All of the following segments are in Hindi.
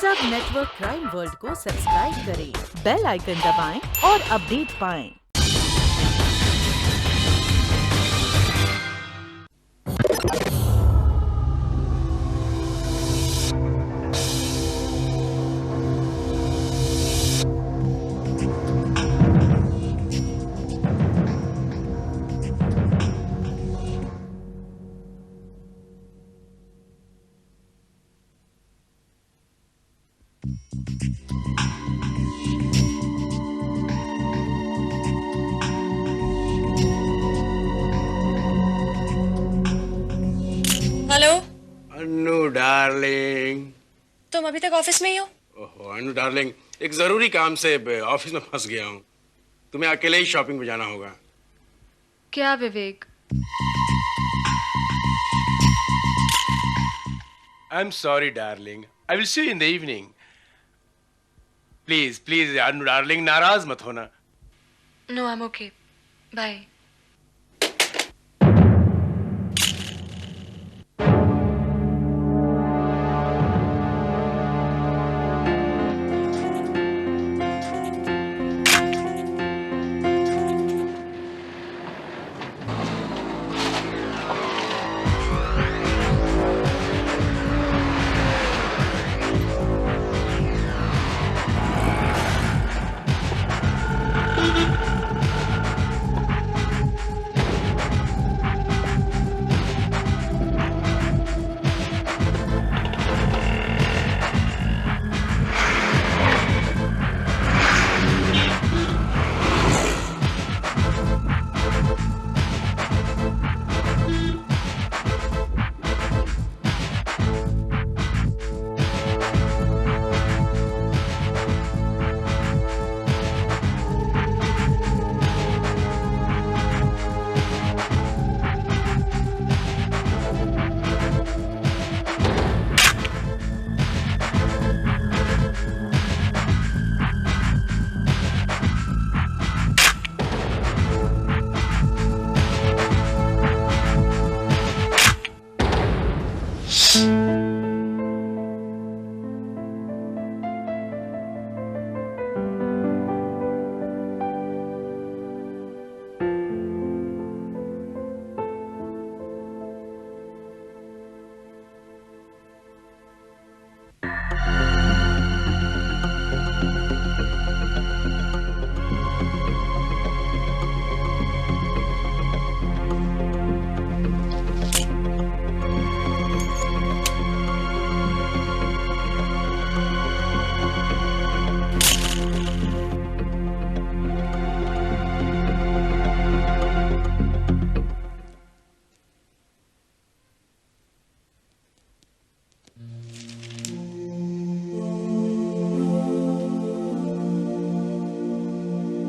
सब नेटवर्क क्राइम वर्ल्ड को सब्सक्राइब करें, बेल आइकन दबाएं और अपडेट पाएं। हेलो अनु डार्लिंग। तुम अभी तक ऑफिस में ही हो? ओहो अनु डार्लिंग, एक जरूरी काम से ऑफिस में फंस गया हूँ। तुम्हें अकेले ही शॉपिंग पे जाना होगा। क्या Vivek? I am sorry darling, I will see you in the evening. Please please Anu darling, नाराज मत होना। No I am okay, bye.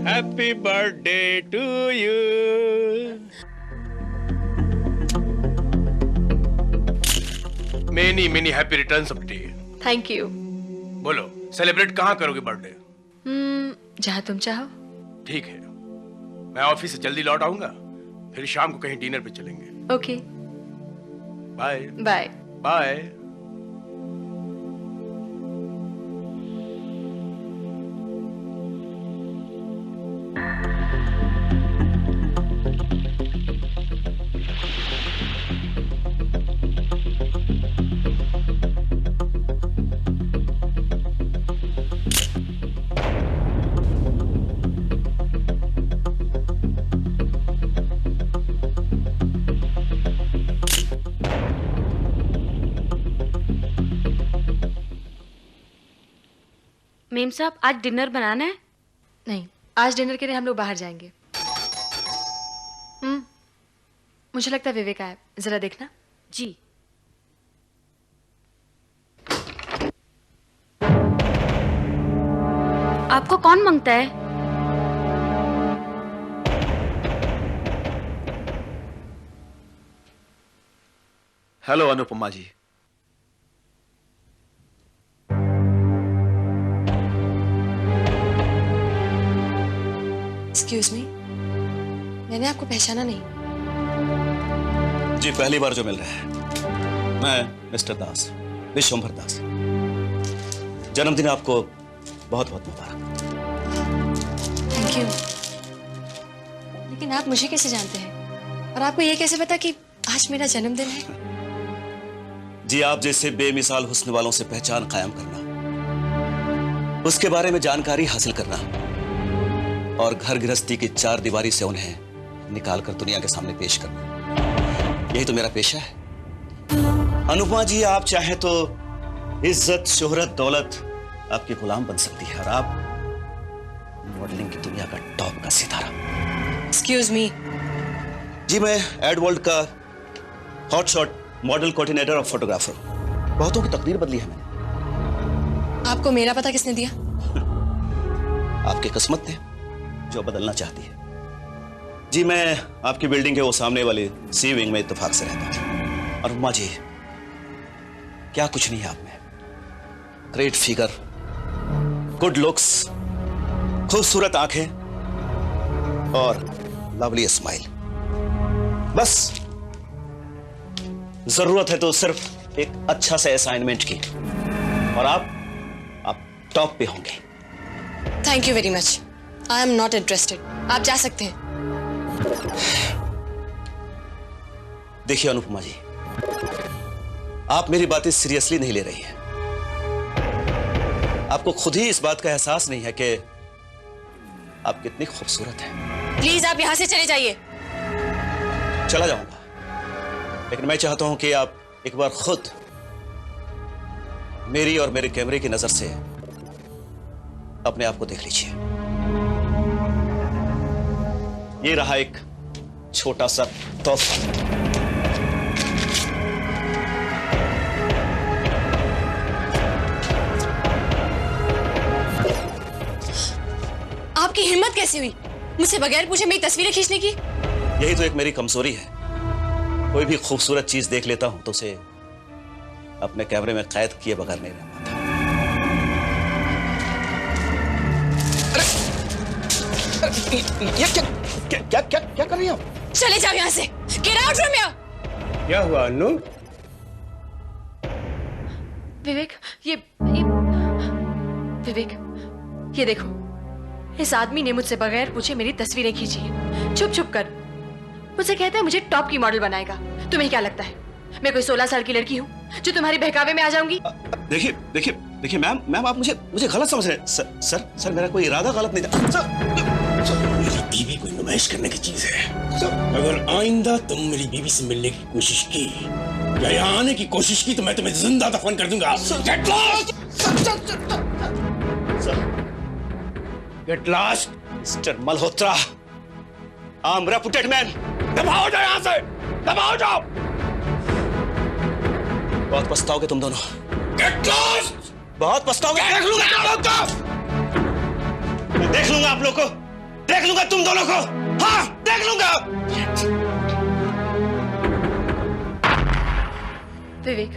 Happy birthday to you. Many many happy returns of day. Thank you. बोलो, सेलिब्रेट कहाँ करोगे बर्थडे? जहाँ तुम चाहो। ठीक है, मैं ऑफिस से जल्दी लौट आऊंगा, फिर शाम को कहीं डिनर पे चलेंगे। Okay, bye bye. बाय। मेम साहब, आज डिनर बनाना है? नहीं, आज डिनर के लिए हम लोग बाहर जाएंगे। मुझे लगता है विवेक आया, जरा देखना। जी। आपको कौन मांगता है? हेलो अनुपमा जी। एक्सक्यूज मी, मैंने आपको पहचाना नहीं। जी पहली बार जो मिल रहा है। मैं मिस्टर दास, विश्वंभर दास। जन्मदिन आपको बहुत बहुत मुबारक। Thank you. लेकिन आप मुझे कैसे जानते हैं और आपको ये कैसे पता कि आज मेरा जन्मदिन है? जी, आप जैसे बेमिसाल हुस्न वालों से पहचान कायम करना, उसके बारे में जानकारी हासिल करना और घर गृहस्थी की चार दीवारी से उन्हें निकालकर दुनिया के सामने पेश करना, यही तो मेरा पेशा है। अनुपमा जी, आप चाहें तो इज्जत, शोहरत, दौलत आपके गुलाम बन सकती है और आप मॉडलिंग की दुनिया का टॉप का सितारा। Excuse me. जी, मैं एडवर्ल्ड का हॉटशॉट मॉडल कोऑर्डिनेटर और फोटोग्राफर। बहुतों की तकदीर बदली है मैंने। आपको मेरा पता किसने दिया? आपकी किस्मत ने, जो बदलना चाहती है। जी, मैं आपकी बिल्डिंग के वो सामने वाली सी विंग में इत्तेफाक से रहता हूं। और अम्मा जी, क्या कुछ नहीं है आप में। ग्रेट फिगर, गुड लुक्स, खूबसूरत आंखें और लवली स्माइल। बस जरूरत है तो सिर्फ एक अच्छा सा असाइनमेंट की और आप टॉप पे होंगे। Thank you very much. I am not interested. आप जा सकते हैं। देखिए अनुपमा जी, आप मेरी बातें सीरियसली नहीं ले रही हैं। आपको खुद ही इस बात का एहसास नहीं है कि आप कितनी खूबसूरत हैं। प्लीज आप यहां से चले जाइए। चला जाऊंगा, लेकिन मैं चाहता हूं कि आप एक बार खुद मेरी और मेरे कैमरे की नजर से अपने आप को देख लीजिए। ये रहा एक छोटा सा तोहफा। आपकी हिम्मत कैसे हुई मुझसे बगैर पूछे मेरी तस्वीरें खींचने की? यही तो एक मेरी कमजोरी है। कोई भी खूबसूरत चीज देख लेता हूं तो उसे अपने कैमरे में कैद किए बगैर नहीं रह पाता। ये क्या कर रही हो? चले जाओ यहाँ से। Get out from here! क्या हुआ अनु? विवेक, विवेक, ये देखो, इस आदमी ने मुझसे बगैर पूछे मेरी तस्वीरें खींची हैं। छुप छुप कर मुझसे कहता है मुझे टॉप की मॉडल बनाएगा। तुम्हें क्या लगता है मैं कोई 16 साल की लड़की हूँ जो तुम्हारे बहकावे में आ जाऊंगी? देखिए मैम आप मुझे गलत समझ रहे हैं। सर मेरा कोई इरादा गलत नहीं था। मेरी बीवी कोई नुमाइश करने की चीज है। अगर आइंदा तुम मेरी बीवी से मिलने की कोशिश की या यहाँ आने की कोशिश की तो मैं तुम्हें जिंदा दफन कर दूंगा। Get lost! Mister Malhotra, I am reputed man. दबाओ जाओ यहाँ से, दबाओ जाओ। बहुत पछताओगे तुम दोनों। Get lost! बहुत पछताओगे। देख लूंगा तुम लोग को। मैं देख लूंगा आप लोग को। देख लूंगा तुम दोनों को। हाँ, देख लूंगा। विवेक,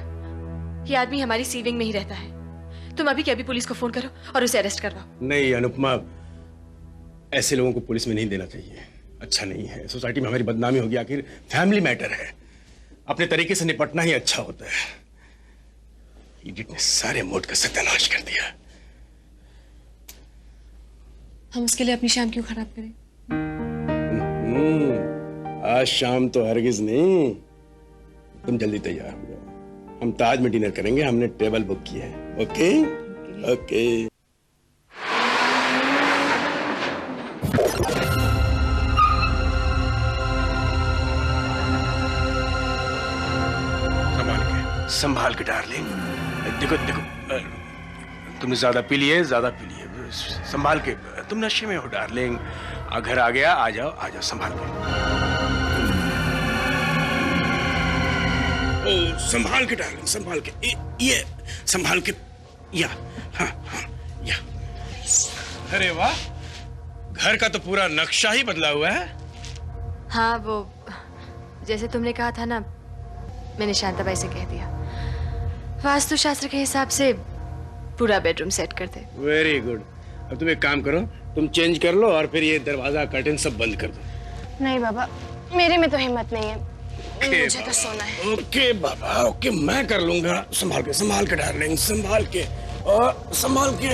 ये आदमी हमारी सी विंग में ही रहता है। तुम अभी के अभी पुलिस को फोन करो और उसे अरेस्ट करवाओ। नहीं अनुपमा, ऐसे लोगों को पुलिस में नहीं देना चाहिए। अच्छा नहीं है, सोसाइटी में हमारी बदनामी होगी। आखिर फैमिली मैटर है, अपने तरीके से निपटना ही अच्छा होता है। इडियट ने सारे मूड का सत्यानाश कर दिया। हम उसके लिए अपनी शाम क्यों खराब करें? आज शाम तो हरगिज नहीं। तुम जल्दी तैयार हो जाओ, हम ताज में डिनर करेंगे। हमने टेबल बुक किया है। Okay okay. संभाल के डार्लिंग। देखो तुमने ज्यादा पी लिए, संभाल के। तुम नशे में हो डार्लिंग। घर आ गया, आ जाओ संभाल के। संभाल के डार्लिंग, संभाल के। ये संभाल के। या हाँ या। अरे वाह, घर का तो पूरा नक्शा ही बदला हुआ है। हाँ, वो जैसे तुमने कहा था ना, मैंने शांताबाई से कह दिया। वास्तु शास्त्र के हिसाब से पूरा बेडरूम सेट कर दे। Very good. अब तुम एक काम करो, तुम चेंज कर लो और फिर ये दरवाजा, कर्टन सब बंद कर दो। नहीं बाबा, मेरे में तो हिम्मत नहीं है। मुझे तो सोना है। ओके बाबा, ओके, मैं कर लूंगा। संभाल के डार्लिंग, संभाल के। संभाल के।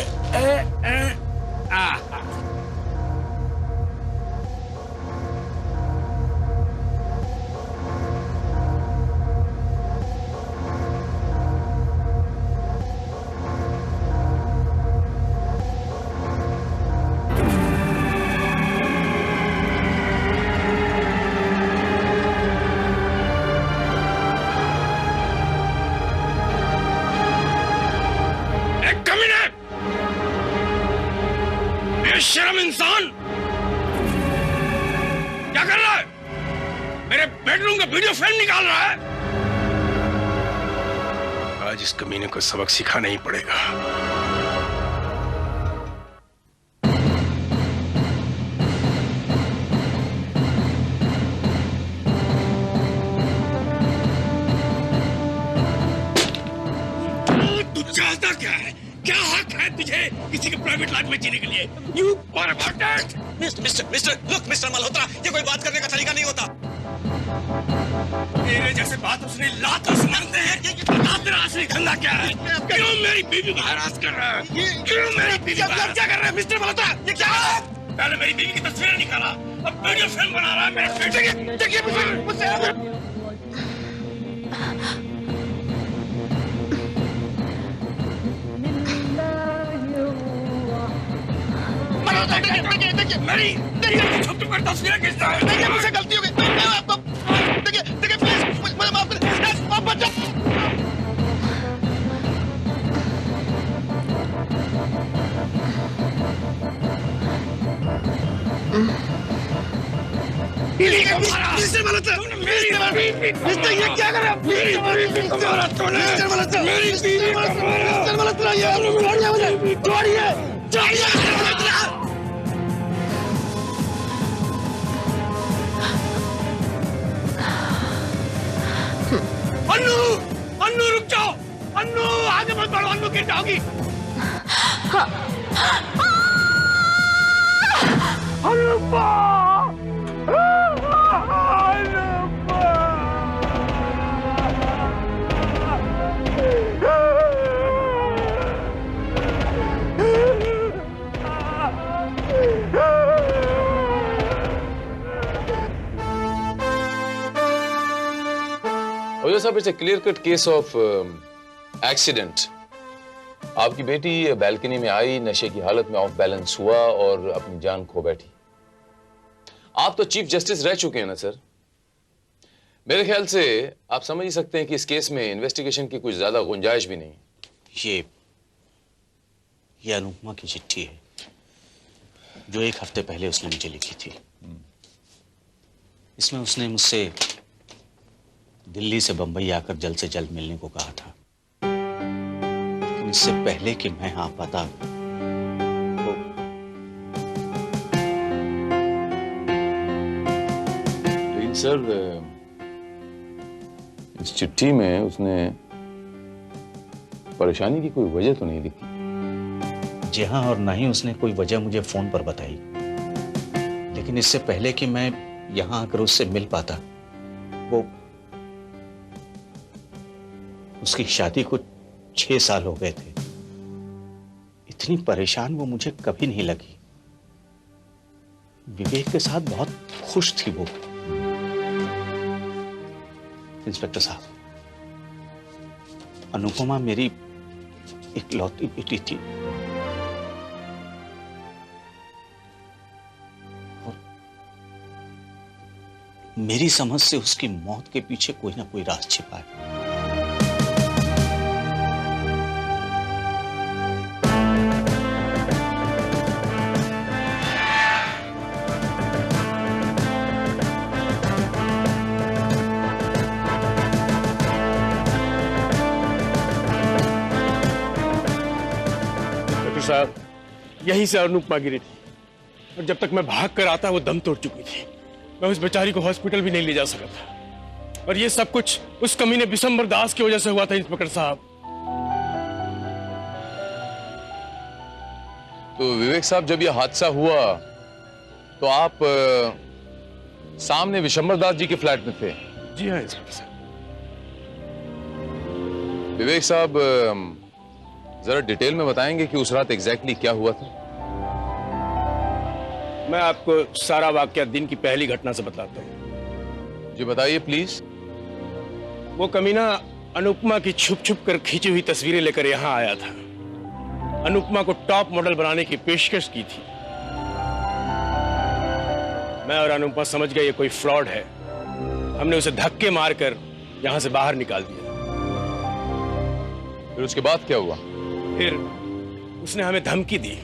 बेशर्म इंसान, क्या कर रहा है? मेरे बेडरूम का वीडियो फिल्म निकाल रहा है। आज इस कमीने को सबक सिखाना ही पड़ेगा। तू चाहता क्या है? क्या हक है तुझे किसी के प्राइवेट लाइफ में जीने के लिए? You are about mister Malhotra, ये कोई बात करने का तरीका नहीं होता। तेरे जैसे बात उसने लात मारते हैं। बता तेरा असली धंधा क्या है? क्यों मेरी बीवी को हरास कर रहा है? क्यों मेरी बीवी को क्या कर रहा है मिस्टर मल्होत्रा? ये क्या है? पहले मेरी बीवी की तस्वीरें निकाला, अब वीडियो फिल्म बना रहा है मेरे बेटे की। देखिए मुझसे देखिए छुप कर तस्वीरें खींचता है। देखिए मुझसे गलती हो गई। मैं आपको देखिए प्लीज मुझे माफ कर। आप बच्चा मिस्टर मल्होत्रा, मिस्टर ये क्या कर रहा है? मिस्टर मल्होत्रा ये छोड़िए। अन्नू, अन्नू रुक जाओ। अन्नू आगे मत बढ़ो, अन्नू गिर जाओगी। अन्नूप्पा, ओयो साहब, it's a clear cut case of accident. आपकी बेटी बैल्कनी में आई, नशे की हालत में ऑफ बैलेंस हुआ और अपनी जान खो बैठी। आप तो चीफ जस्टिस रह चुके हैं ना सर। मेरे ख्याल से आप समझ ही सकते हैं कि इस केस में इन्वेस्टिगेशन की कुछ ज्यादा गुंजाइश भी नहीं। ये अनुपमा की चिट्ठी है जो 1 हफ्ते पहले उसने मुझे लिखी थी। इसमें उसने मुझसे दिल्ली से बंबई आकर जल्द से जल्द मिलने को कहा था, लेकिन इससे पहले कि मैं आ पाता लेकिन सर, इस चिट्ठी में उसने परेशानी की कोई वजह तो नहीं लिखी। जी हाँ, और ना ही उसने कोई वजह मुझे फोन पर बताई। लेकिन इससे पहले कि मैं यहां आकर उससे मिल पाता, वो उसकी शादी को 6 साल हो गए थे। इतनी परेशान वो मुझे कभी नहीं लगी। विवेक के साथ बहुत खुश थी वो। इंस्पेक्टर साहब, अनुपमा मेरी इकलौती बेटी थी और मेरी समझ से उसकी मौत के पीछे कोई ना कोई राज छिपा है। साहब, यहीं से अनुपमा गिरी थी और जब तक मैं भाग कर आता वो दम तोड़ चुकी थी। मैं उस बेचारी को हॉस्पिटल भी नहीं ले जा सका था और ये सब कुछ उस कमीने बिशंबर दास की वजह से हुआ था। इंस्पेक्टर साहब, तो विवेक साहब, जब यह हादसा हुआ तो आप सामने विशंबर दास जी के फ्लैट में थे? जी हाँ इंस्पेक्टर साहब। विवेक साहब, जरा डिटेल में बताएंगे कि उस रात एग्जैक्टली क्या हुआ था? मैं आपको सारा वाकया दिन की पहली घटना से बताता हूँ। जी बताइए प्लीज। वो कमीना अनुपमा की छुप छुप कर खींची हुई तस्वीरें लेकर यहाँ आया था। अनुपमा को टॉप मॉडल बनाने की पेशकश की थी। मैं और अनुपमा समझ गए ये कोई फ्रॉड है। हमने उसे धक्के मारकर यहां से बाहर निकाल दिया। फिर उसके बाद क्या हुआ? फिर उसने हमें धमकी दी,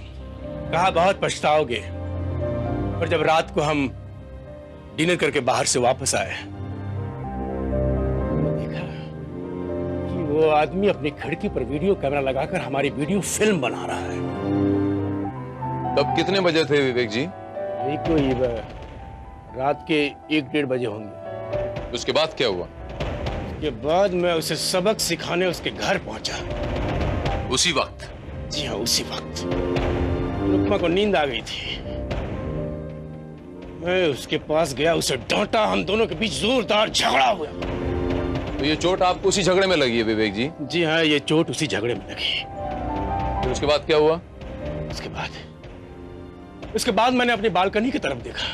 कहा बहुत पछताओगे। पर जब रात को हम डिनर करके बाहर से वापस आए, देखा कि वो आदमी अपनी खिड़की पर वीडियो कैमरा लगाकर हमारी वीडियो फिल्म बना रहा है। तब कितने बजे थे विवेक जी? यही कोई रात के 1-1:30 बजे होंगे। उसके बाद क्या हुआ? उसके बाद मैं उसे सबक सिखाने उसके घर पहुंचा। उसी वक्त? जी हाँ, उसी वक्त। अनुपमा को नींद आ गई थी। मैं उसके पास गया, उसे डांटा, हम दोनों के बीच जोरदार झगड़ा हुआ। तो ये चोट आपको उसी झगड़े में लगी है विवेक जी? जी हाँ, ये चोट उसी झगड़े में लगी। फिर उसके बाद क्या हुआ? उसके बाद मैंने अपनी बालकनी की तरफ देखा।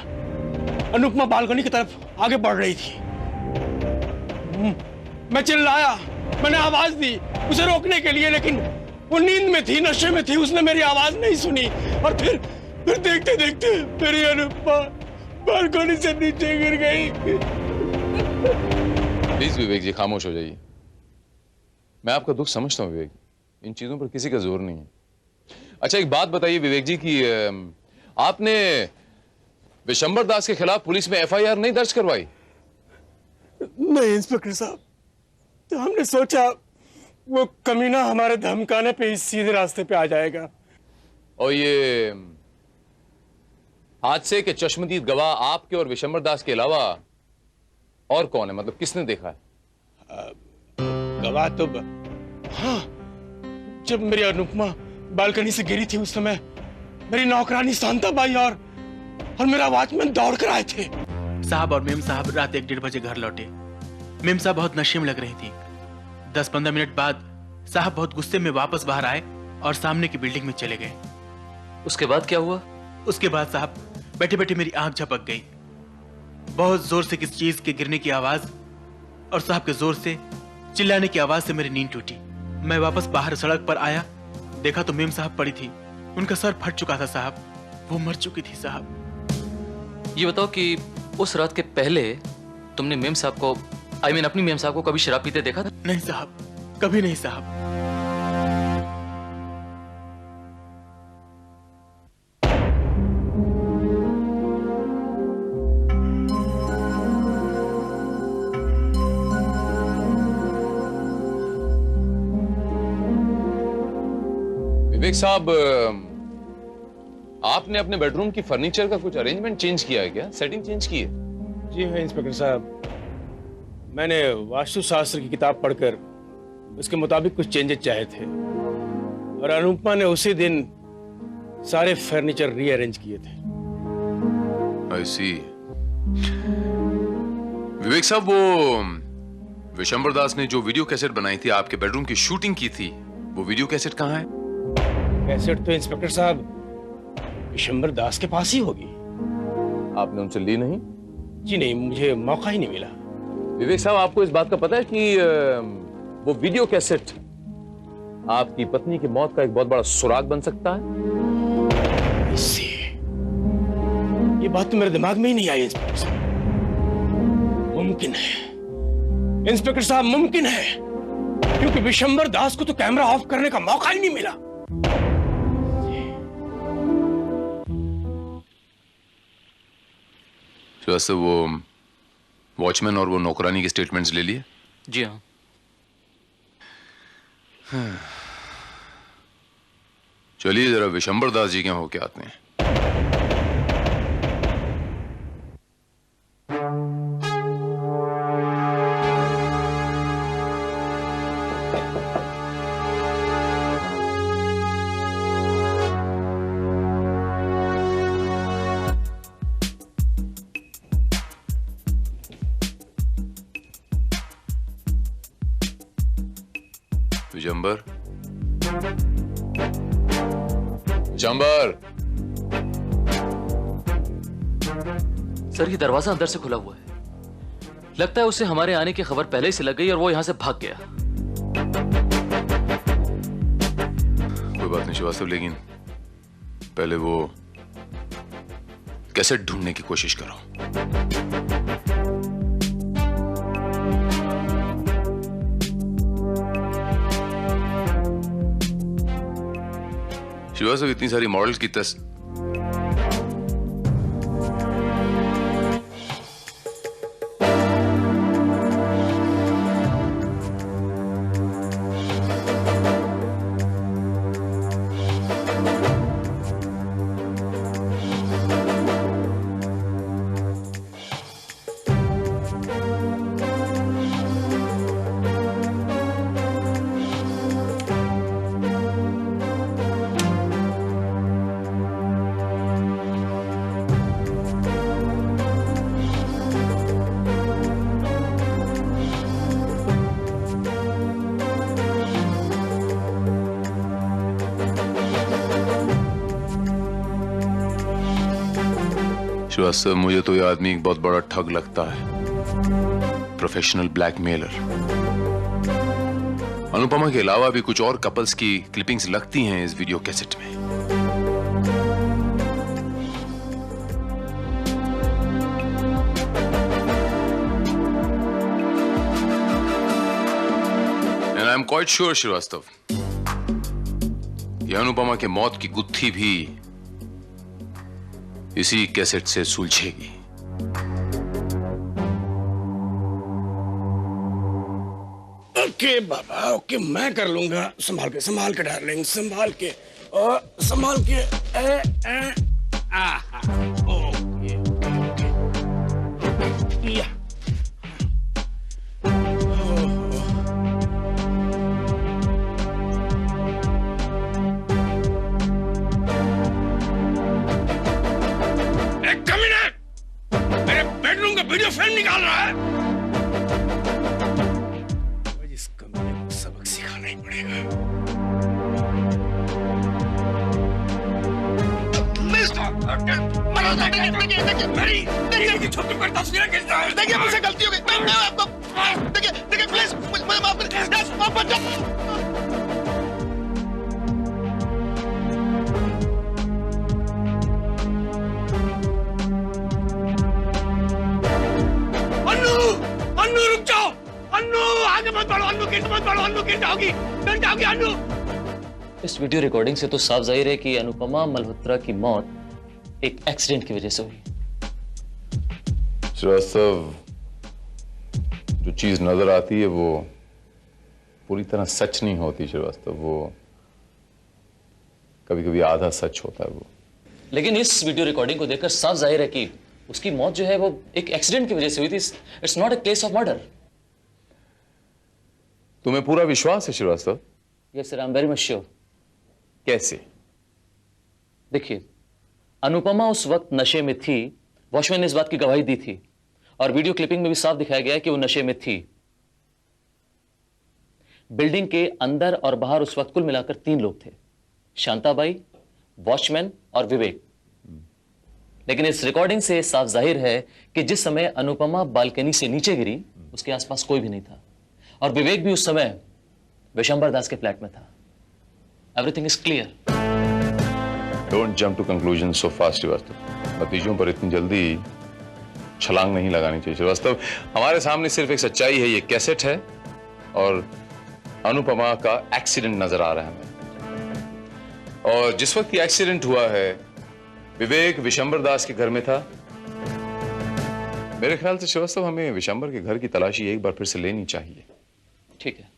अनुपमा बालकनी की तरफ आगे बढ़ रही थी। मैं चिल्लाया, मैंने आवाज दी उसे रोकने के लिए, लेकिन वो नींद में थी, नशे में थी, उसने मेरी आवाज नहीं सुनी। और फिर देखते देखते मेरी अनुपमा बालकनी से नीचे गिर गई। प्लीज विवेक जी खामोश हो जाइए। मैं आपका दुख समझता हूँ विवेक, इन चीजों पर किसी का जोर नहीं है। अच्छा एक बात बताइए विवेक जी कि आपने विशंबर दास के खिलाफ पुलिस में एफआईआर नहीं दर्ज करवाई? नहीं इंस्पेक्टर साहब, तो हमने सोचा वो कमीना हमारे धमकाने पे ही सीधे रास्ते पे आ जाएगा। और ये हादसे के चश्मदीद गवाह आपके और विशंबर दास के अलावा और कौन है? मतलब किसने देखा है? गवाह तो हाँ, जब मेरी अनुपमा बालकनी से गिरी थी उस समय मेरी नौकरानी शांता बाई और मेरा वॉचमैन दौड़ कर आए थे। साहब और मेम साहब रात 1-1:30 बजे घर लौटे। मेम साहब बहुत नशे में लग रही थी। 10-15 मिनट बाद साहब बहुत गुस्से में वापस बाहर आए और सामने की बिल्डिंग में चले गए। उसके बाद क्या हुआ? उसके बाद साहब बैठे बैठे मेरी आंख झपक गई। बहुत जोर से किसी चीज के गिरने की आवाज और साहब के जोर से चिल्लाने की आवाज से मेरी नींद टूटी। मैं वापस बाहर सड़क पर आया, देखा तो मेम साहब पड़ी थी। उनका सर फट चुका था साहब, वो मर चुकी थी साहब। ये बताओ कि उस रात के पहले तुमने मेम साहब को, अपनी मेम साहब को कभी शराब पीते देखा था? नहीं साहब, कभी नहीं साहब। विवेक साहब, आपने अपने बेडरूम की फर्नीचर का कुछ अरेंजमेंट चेंज किया है क्या? सेटिंग चेंज की है? जी हाँ इंस्पेक्टर साहब, मैंने वास्तुशास्त्र की किताब पढ़कर उसके मुताबिक कुछ चेंजेस चाहे थे और अनुपमा ने उसी दिन सारे फर्नीचर रीअरेंज किए थे। I see. विवेक साहब, वो विशंबर दास ने जो वीडियो कैसेट बनाई थी, आपके बेडरूम की शूटिंग की थी, वो वीडियो कैसेट कहाँ है? कैसेट तो इंस्पेक्टर साहब विशंबर दास के पास ही होगी। आपने उनसे ली नहीं? जी नहीं, मुझे मौका ही नहीं मिला। विवेक साहब, आपको इस बात का पता है कि वो वीडियो कैसेट आपकी पत्नी की मौत का एक बहुत बड़ा सुराग बन सकता है? इससे ये बात तो मेरे दिमाग में ही नहीं आई इंस्पेक्टर साहब। मुमकिन है इंस्पेक्टर साहब, मुमकिन है, क्योंकि विशंबर दास को तो कैमरा ऑफ करने का मौका ही नहीं मिला। वैसे वो वॉचमैन और वो नौकरानी के स्टेटमेंट्स ले लिए? जी हाँ। चलिए जरा विशंबर दास जी के यहाँ होके आते हैं। विशंबर, विशंबर, सर ये दरवाजा अंदर से खुला हुआ है। लगता है उसे हमारे आने की खबर पहले ही से लग गई और वो यहां से भाग गया। कोई बात नहीं श्रीवास्तव, लेकिन पहले वो कैसेट ढूंढने की कोशिश करो। श्रीवास्तव, इतनी सारी मॉडल की श्रीवास्तव, मुझे तो ये आदमी एक बहुत बड़ा ठग लगता है, प्रोफेशनल ब्लैकमेलर। अनुपमा के अलावा भी कुछ और कपल्स की क्लिपिंग्स लगती हैं इस वीडियो कैसेट में। And I am quite sure Srivastava, ये अनुपमा के मौत की गुत्थी भी इसी कैसेट से सुलझेगी। ओके बाबा, ओके, मैं कर लूंगा। संभाल के डार्लिंग, संभाल के और संभाल के। ओके या वीडियो फिल्म निकाल रहा है। इस कमीने को सबक सिखाना ही पड़ेगा। मेरी छोटी पर तस्वीरें खींचता है। देखिए मुझसे गलती हो गई। मैं आपको देखिए प्लीज मुझे माफ करें। अन्नू रुक जाओ, अन्नू आगे मत बढ़ो, अन्नू गिर जाओगी, अन्नू। इस वीडियो रिकॉर्डिंग से तो साफ जाहिर है कि अनुपमा मल्होत्रा की मौत एक एक्सीडेंट की वजह से हुई। श्रीवास्तव, जो चीज नजर आती है वो पूरी तरह सच नहीं होती श्रीवास्तव, वो कभी कभी आधा सच होता है वो। लेकिन इस वीडियो रिकॉर्डिंग को देखकर साफ जाहिर है कि उसकी मौत जो है वो एक एक्सीडेंट की वजह से हुई थी। It's not a case of murder. तुम्हें पूरा विश्वास है Srivastava? Yes sir, I am very much sure. कैसे? देखिए, अनुपमा उस वक्त नशे में थी, वॉचमैन ने इस बात की गवाही दी थी और वीडियो क्लिपिंग में भी साफ दिखाया गया है कि वो नशे में थी। बिल्डिंग के अंदर और बाहर उस वक्त कुल मिलाकर 3 लोग थे, शांताबाई, वॉचमैन और विवेक। लेकिन इस रिकॉर्डिंग से साफ जाहिर है कि जिस समय अनुपमा बालकनी से नीचे गिरी उसके आसपास कोई भी नहीं था और विवेक भी उस समय विशंबर दास के फ्लैट में था। Everything is clear. Don't jump to conclusion so fast Srivastava. नतीजों पर इतनी जल्दी छलांग नहीं लगानी चाहिए श्रीवास्तव। हमारे सामने सिर्फ एक सच्चाई है, ये कैसेट है और अनुपमा का एक्सीडेंट नजर आ रहा है हमें। और जिस वक्त ये एक्सीडेंट हुआ है विवेक विशंबर दास के घर में था। मेरे ख्याल से श्रीवास्तव हमें विशंबर के घर की तलाशी एक बार फिर से लेनी चाहिए। ठीक है।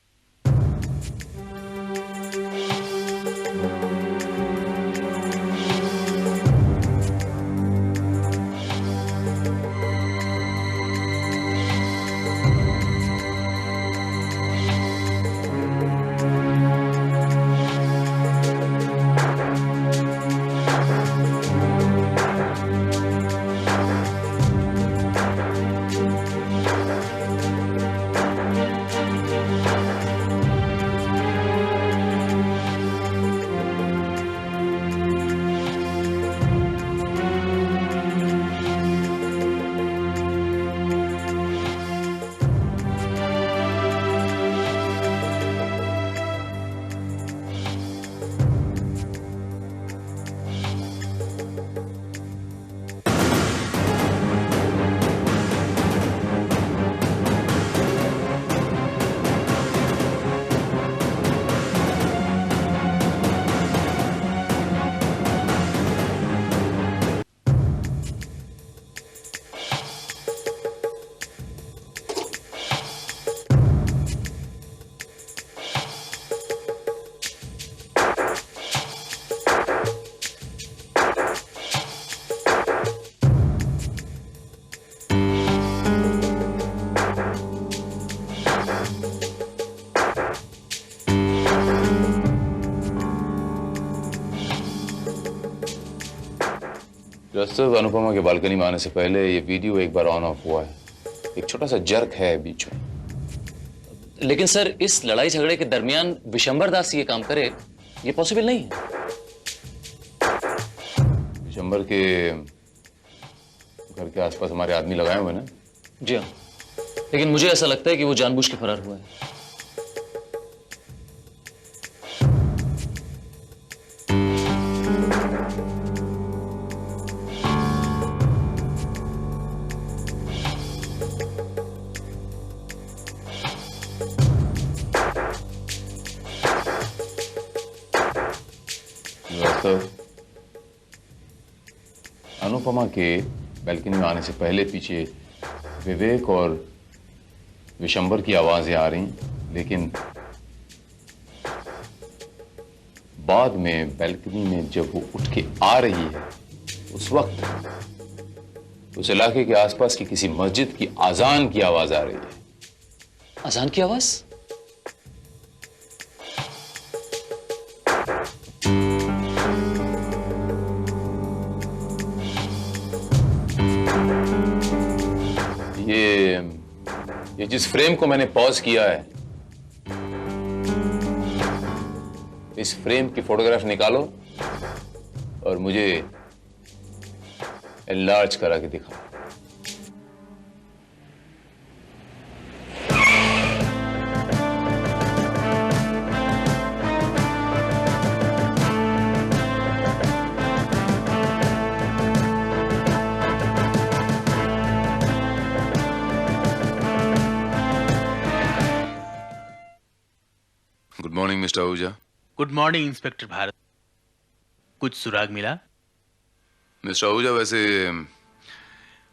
जस्ट अनुपमा के बालकनी में आने से पहले ये वीडियो एक बार ऑन ऑफ हुआ है। एक छोटा सा जर्क है बीच में। लेकिन सर, इस लड़ाई झगड़े के दरमियान विशंबर दास ये काम करे, ये पॉसिबल नहीं है। विशंबर के घर के आसपास हमारे आदमी लगाए हुए ना। जी हाँ, लेकिन मुझे ऐसा लगता है कि वो जानबूझ के फरार हुआ है। अनुपमा के बैल्कनी में आने से पहले पीछे विवेक और विशंबर की आवाजें आ रही, लेकिन बाद में बैल्कनी में जब वो उठ के आ रही है उस वक्त उस इलाके के आसपास की किसी मस्जिद की अजान की आवाज आ रही है। अजान की आवाज? ये जिस फ्रेम को मैंने पॉज किया है, इस फ्रेम की फोटोग्राफ निकालो और मुझे एनलार्ज करा के दिखाओ। Good morning mister Ahuja. Good morning inspector Bharat. कुछ सुराग मिला? मिस्टर आहूजा, वैसे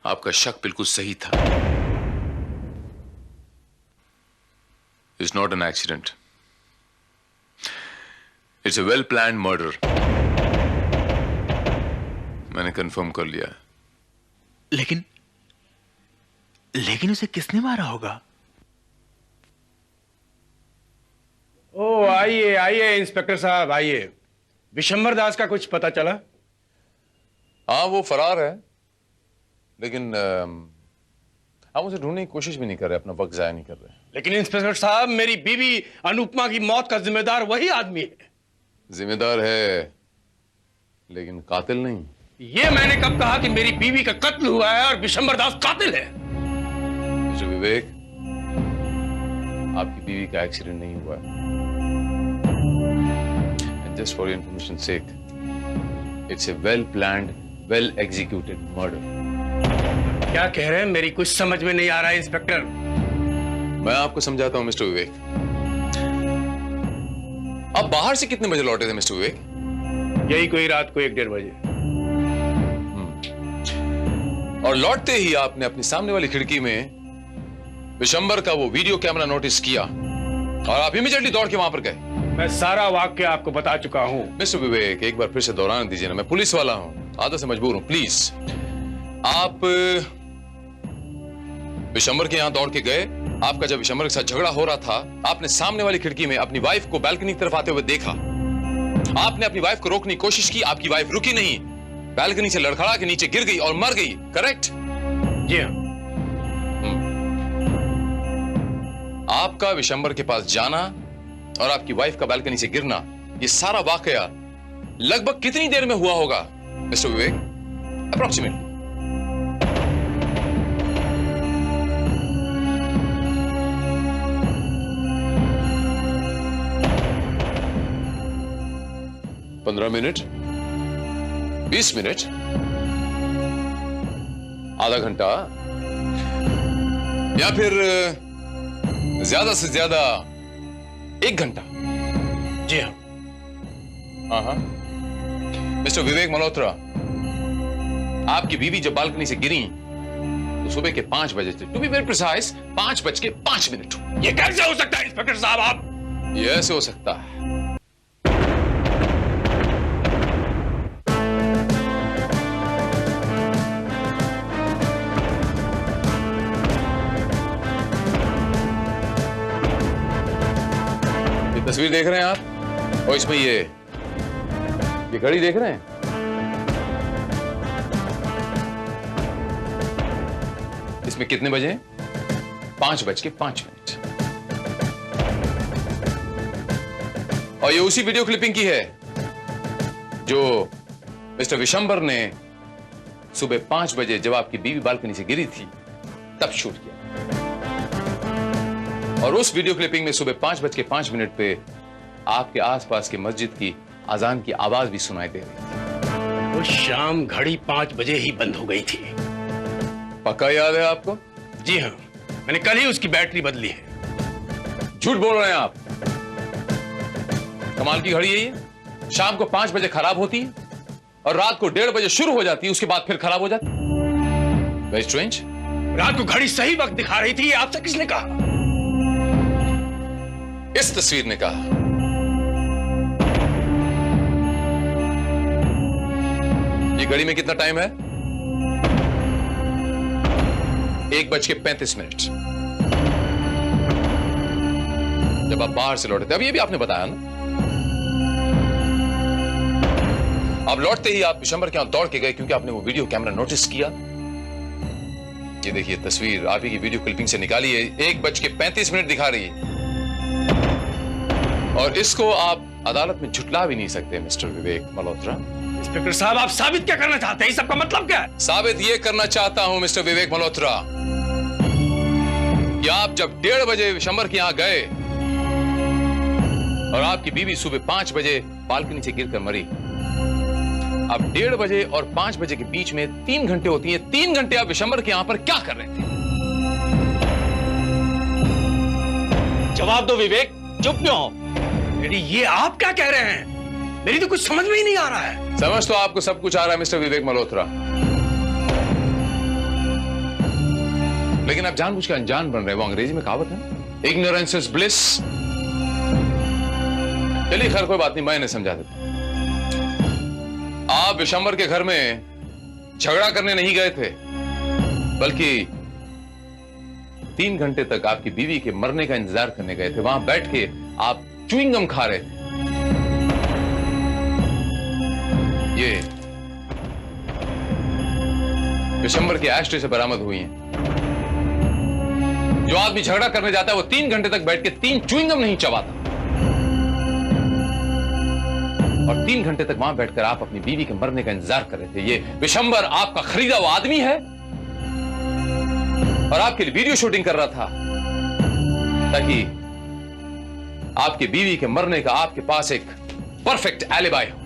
आपका शक बिल्कुल सही था। It's not an accident, it's a well planned murder. मैंने कंफर्म कर लिया है। लेकिन उसे किसने मारा होगा? ओ आइए आइए इंस्पेक्टर साहब आइए। विशंबर दास का कुछ पता चला? हाँ, वो फरार है, लेकिन हम उसे ढूंढने की कोशिश भी नहीं कर रहे, अपना वक्त जाया नहीं कर रहे। लेकिन इंस्पेक्टर साहब, मेरी बीवी अनुपमा की मौत का जिम्मेदार वही आदमी है। जिम्मेदार है, लेकिन कातिल नहीं। ये मैंने कब कहा कि मेरी बीवी का कत्ल हुआ है और विशंबर दास कातिल है? मिस्टर विवेक, आपकी बीवी का एक्सीडेंट नहीं हुआ है। Just for your information sake, it's a well-planned, well-executed murder. क्या कह रहे हैं? मेरी कुछ समझ में नहीं आ रहा है इंस्पेक्टर। मैं आपको समझाता हूं मिस्टर विवेक। आप बाहर से कितने बजे लौटे थे मिस्टर विवेक? यही कोई रात को 1-1:30 बजे। और लौटते ही आपने अपनी सामने वाली खिड़की में विशंबर का वो वीडियो कैमरा नोटिस किया और आप इमीडिएटली दौड़ के वहां पर गए। मैं सारा वाक्य आपको बता चुका हूं। मिस्टर विवेक, एक बार फिर से दोहराने दीजिए ना, मैं पुलिस वाला हूं, आदत से मजबूर हूं, प्लीज। आप विशंबर के यहां दौड़ के गए। आपका जब विशंबर के साथ झगड़ा हो रहा था, आपने सामने वाली खिड़की में अपनी वाइफ को बालकनी की तरफ आते हुए देखा। आपने अपनी वाइफ को रोकने की कोशिश की, आपकी वाइफ रुकी नहीं, बालकनी से लड़खड़ा के नीचे गिर गई और मर गई, करेक्ट? जी हाँ। आपका विशंबर के पास जाना और आपकी वाइफ का बालकनी से गिरना, ये सारा वाकया लगभग कितनी देर में हुआ होगा मिस्टर विवेक? अप्रोक्सीमेटली 15 मिनट, 20 मिनट, आधा घंटा, या फिर ज्यादा से ज्यादा 1 घंटा? जी हाँ। हाँ। मिस्टर विवेक मल्होत्रा, आपकी बीवी जब बालकनी से गिरी तो सुबह के 5 बजे थे, टू बी वेरी प्रिसाइज 5:05। ये कैसे हो सकता है इंस्पेक्टर साहब? आप ये ऐसे हो सकता है। ये तस्वीर देख रहे हैं आप, और इसमें ये घड़ी देख रहे हैं? इसमें कितने बजे हैं? 5:05। और ये उसी वीडियो क्लिपिंग की है जो मिस्टर विशंबर ने सुबह 5 बजे जब आपकी बीवी बालकनी से गिरी थी तब शूट किया। और उस वीडियो क्लिपिंग में सुबह 5:05 पे आपके आसपास के मस्जिद की अजान की आवाज भी सुनाई दे रही थी। वो शाम घड़ी 5 बजे ही बंद हो गई थी। पक्का याद है आपको? जी हाँ, मैंने कल ही उसकी बैटरी बदली है। झूठ बोल रहे हैं आप। कमाल की घड़ी है ये। शाम को 5 बजे खराब होती है और रात को 1:30 बजे शुरू हो जाती है, उसके बाद फिर खराब हो जाती है। Very strange. रात को घड़ी सही वक्त दिखा रही थी, आपसे किसने कहा? इस तस्वीर ने कहा। ये घड़ी में कितना टाइम है? 1:35। जब आप बाहर से लौटे थे, अब ये भी आपने बताया ना। आप लौटते ही आप विशंबर के यहां दौड़ के गए क्योंकि आपने वो वीडियो कैमरा नोटिस किया। ये देखिए तस्वीर आप ही की वीडियो क्लिपिंग से निकाली है, 1:35 दिखा रही है। और इसको आप अदालत में झुटला भी नहीं सकते मिस्टर विवेक मल्होत्रा। इंस्पेक्टर साहब, आप साबित क्या करना चाहते हैं? इस सबका मतलब क्या है? साबित ये करना चाहता हूं मिस्टर विवेक मल्होत्रा कि आप जब 1:30 बजे विशंबर के यहां गए और आपकी बीवी सुबह 5 बजे बालकनी से गिरकर मरी, अब 1:30 बजे और 5 बजे के बीच में 3 घंटे होती हैं। 3 घंटे आप विशंबर के यहां पर क्या कर रहे थे? जवाब दो विवेक, चुप क्यों हो? ये आप क्या कह रहे हैं? मेरी तो कुछ समझ में ही नहीं आ रहा है। समझ तो आपको सब कुछ आ रहा है मिस्टर विवेक मल्होत्रा, लेकिन आप जानबूझ के अनजान बन रहे हो। अंग्रेजी में कहावत है, इग्नोरेंस इज ब्लिस। चलिए खैर कोई बात नहीं, मैं इन्हें समझा देता हूं। आप विशंबर के घर में झगड़ा करने नहीं गए थे, बल्कि 3 घंटे तक आपकी बीवी के मरने का इंतजार करने गए थे। वहां बैठ के आप च्युइंगम खा रहे थे। ये विशंबर के एस्ट्रे से बरामद हुई हैं। जो आदमी झगड़ा करने जाता है वो 3 घंटे तक बैठ के 3 च्युइंगम नहीं चबाता। और 3 घंटे तक वहां बैठकर आप अपनी बीवी के मरने का इंतजार कर रहे थे। ये विशंबर आपका खरीदा हुआ आदमी है और आपके लिए वीडियो शूटिंग कर रहा था ताकि आपकी बीवी के मरने का आपके पास एक परफेक्ट एलिबाई हो।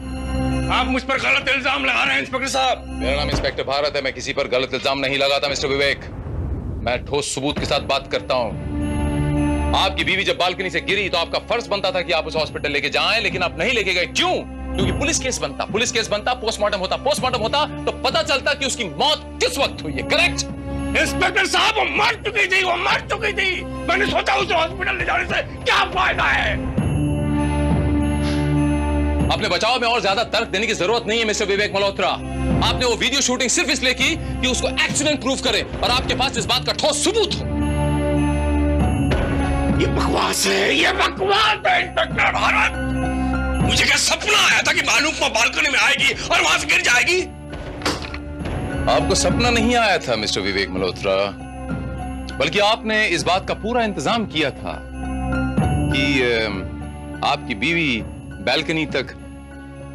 आप मुझ पर गलत इल्जाम लगा रहे हैं इंस्पेक्टर साहब। मेरा नाम इंस्पेक्टर भारत है, मैं किसी पर गलत इल्जाम नहीं लगाता मिस्टर विवेक। मैं ठोस सबूत के साथ बात करता हूं। आपकी बीवी जब बालकनी से गिरी तो आपका फर्ज बनता था कि आप उसे हॉस्पिटल लेके जाएं, लेकिन आप नहीं लेके गए। क्यों? क्योंकि पुलिस केस बनता, पोस्टमार्टम होता तो पता चलता कि उसकी मौत किस वक्त हुई है। करेक्ट? इंस्पेक्टर साहब, वो मर चुकी थी। मैंने सोचा उसे हॉस्पिटल ले जाने से क्या फायदा है। अपने बचाव में और ज्यादा तर्क देने की जरूरत नहीं है मिस्टर विवेक मल्होत्रा। आपने वो वीडियो शूटिंग सिर्फ इसलिए की कि उसको एक्सीडेंट प्रूफ करे और आपके पास इस बात का ठोस सबूत हो। ये बकवास है, इंस्पेक्टर भारत। मुझे क्या सपना आया था कि मालूम बालकनी में आएगी और वहां से गिर जाएगी? आपको सपना नहीं आया था मिस्टर विवेक मल्होत्रा, बल्कि आपने इस बात का पूरा इंतजाम किया था कि आपकी बीवी बालकनी तक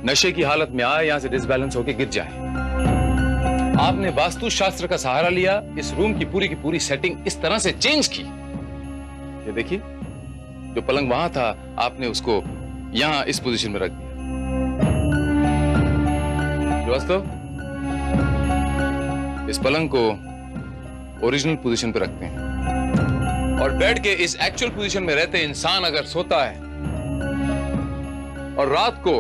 नशे की हालत में आए, यहां से डिसबैलेंस होकर गिर जाए। आपने वास्तु शास्त्र का सहारा लिया, इस रूम की पूरी सेटिंग इस तरह से चेंज की। ये देखिए, जो पलंग वहां था आपने उसको यहां इस पोजीशन में रख दिया। दोस्तों, इस पलंग को ओरिजिनल पोजीशन पे रखते हैं और बेड के इस एक्चुअल पोजीशन में रहते इंसान अगर सोता है और रात को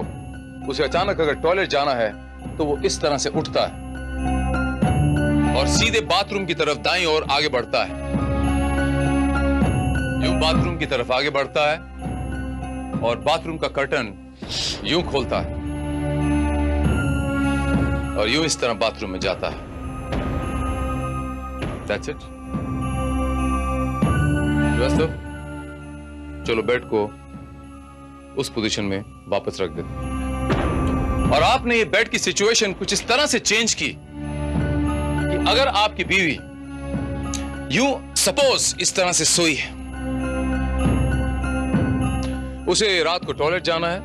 उसे अचानक अगर टॉयलेट जाना है तो वो इस तरह से उठता है और सीधे बाथरूम की तरफ दाईं ओर आगे बढ़ता है। यूं बाथरूम की तरफ आगे बढ़ता है और बाथरूम का कर्टन यूं खोलता है और यूं इस तरह बाथरूम में जाता है। That's it. दोस्तों, चलो बेड को उस पोजीशन में वापस रख देते हैं। और आपने ये बेड की सिचुएशन कुछ इस तरह से चेंज की कि अगर आपकी बीवी यूं सपोज इस तरह से सोई है, उसे रात को टॉयलेट जाना है,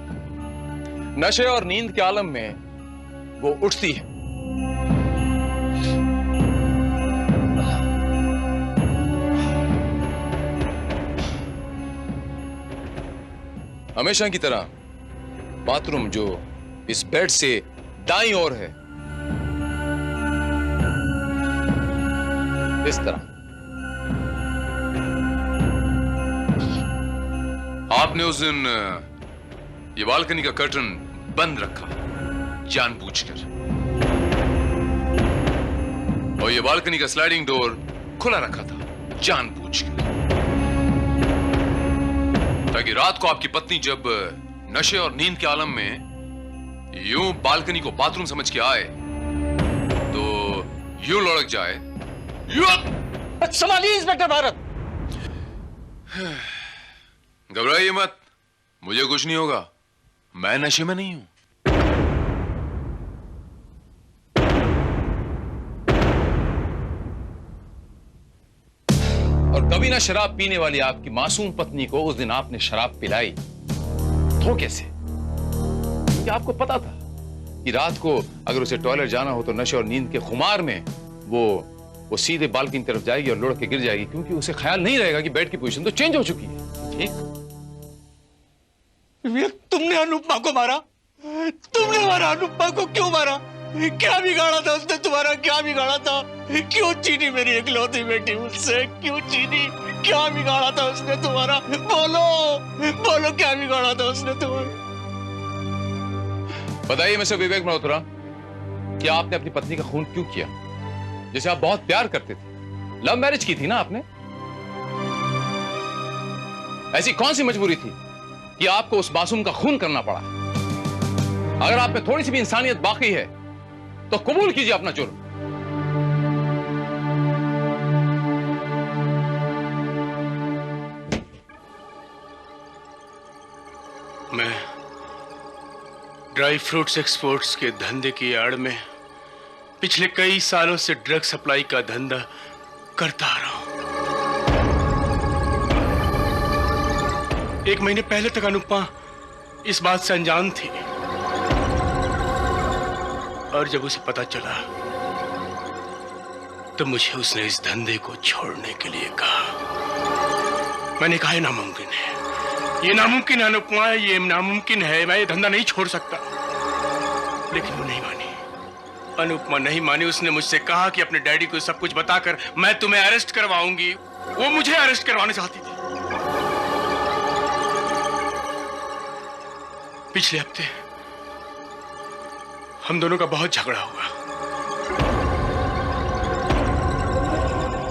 नशे और नींद के आलम में वो उठती है, हमेशा की तरह बाथरूम जो इस बेड से दाईं ओर है, इस तरह। आपने उस दिन ये बालकनी का कर्टन बंद रखा जानबूझकर, और ये बालकनी का स्लाइडिंग डोर खुला रखा था जानबूझकर, ताकि रात को आपकी पत्नी जब नशे और नींद के आलम में यूं बालकनी को बाथरूम समझ के आए तो यूं लुढ़क जाए। संभालिए इंस्पेक्टर भारत। घबराइए मत, मुझे कुछ नहीं होगा, मैं नशे में नहीं हूं। और कभी ना शराब पीने वाली आपकी मासूम पत्नी को उस दिन आपने शराब पिलाई धोखे से, क्योंकि आपको पता था कि रात को अगर उसे टॉयलेट जाना हो तो नशे और नींद के खुमार में वो सीधे बालकनी की तरफ जाएगी और लुढ़क के गिर जाएगी, क्योंकि उसे ख्याल नहीं रहेगा कि बेड की पोजीशन तो चेंज हो चुकी है। ठीक? तुमने अनुपमा को मारा, तुमने मारा अनुपमा को। क्यों मारा? क्या बिगाड़ा था उसने तुम्हारा? क्या बिगाड़ा था? क्यों छीनी मेरी इकलौती बेटी मुझसे? क्यों छीनी? क्या बिगाड़ा था उसने तुम्हारा? बोलो बोलो, क्या बिगाड़ा था उसने तुम्हारा? बताइए मिस्टर विवेक मल्होत्रा, क्या आपने अपनी पत्नी का खून क्यों किया, जिसे आप बहुत प्यार करते थे? लव मैरिज की थी ना आपने? ऐसी कौन सी मजबूरी थी कि आपको उस मासूम का खून करना पड़ा? अगर आप में थोड़ी सी भी इंसानियत बाकी है तो कबूल कीजिए अपना जुर्म। मैं ड्राई फ्रूट्स एक्सपोर्ट्स के धंधे की आड़ में पिछले कई सालों से ड्रग सप्लाई का धंधा करता आ रहा हूं। 1 महीने पहले तक अनुपमा इस बात से अनजान थी, और जब उसे पता चला तो मुझे उसने इस धंधे को छोड़ने के लिए कहा। मैंने कहा, यह नामुमकिन है, ये नामुमकिन है अनुपमा, ये नामुमकिन है, मैं ये धंधा नहीं छोड़ सकता। लेकिन वो नहीं मानी, अनुपमा नहीं मानी। उसने मुझसे कहा कि अपने डैडी को सब कुछ बताकर मैं तुम्हें अरेस्ट करवाऊंगी। वो मुझे अरेस्ट करवाना चाहती थी। पिछले हफ्ते हम दोनों का बहुत झगड़ा हुआ।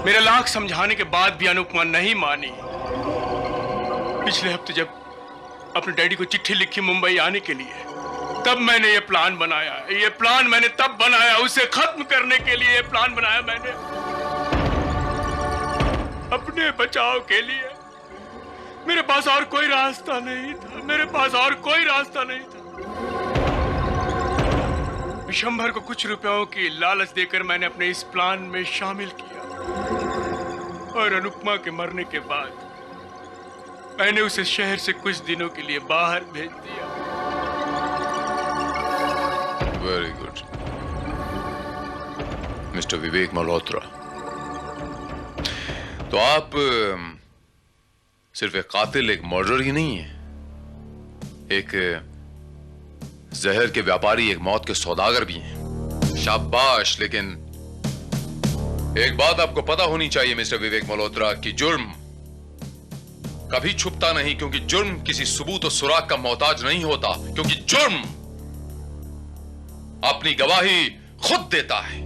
मेरे लाख समझाने के बाद भी अनुपमा नहीं मानी। पिछले हफ्ते जब अपने डैडी को चिट्ठी लिखी मुंबई आने के लिए, तब मैंने ये प्लान बनाया। ये प्लान मैंने तब बनाया, उसे खत्म करने के लिए प्लान बनाया मैंने, अपने बचाव के लिए। मेरे पास और कोई रास्ता नहीं था, मेरे पास और कोई रास्ता नहीं था। विशंभर को कुछ रुपयों की लालच देकर मैंने अपने इस प्लान में शामिल किया, और अनुपमा के मरने के बाद मैंने उसे शहर से कुछ दिनों के लिए बाहर भेज दिया। वेरी गुड मिस्टर विवेक मल्होत्रा। तो आप सिर्फ एक कातिल, एक मर्डर ही नहीं है, एक जहर के व्यापारी, एक मौत के सौदागर भी हैं। शाबाश। लेकिन एक बात आपको पता होनी चाहिए मिस्टर विवेक मल्होत्रा कि जुर्म कभी छुपता नहीं, क्योंकि जुर्म किसी सबूत और सुराग का मोहताज नहीं होता, क्योंकि जुर्म अपनी गवाही खुद देता है।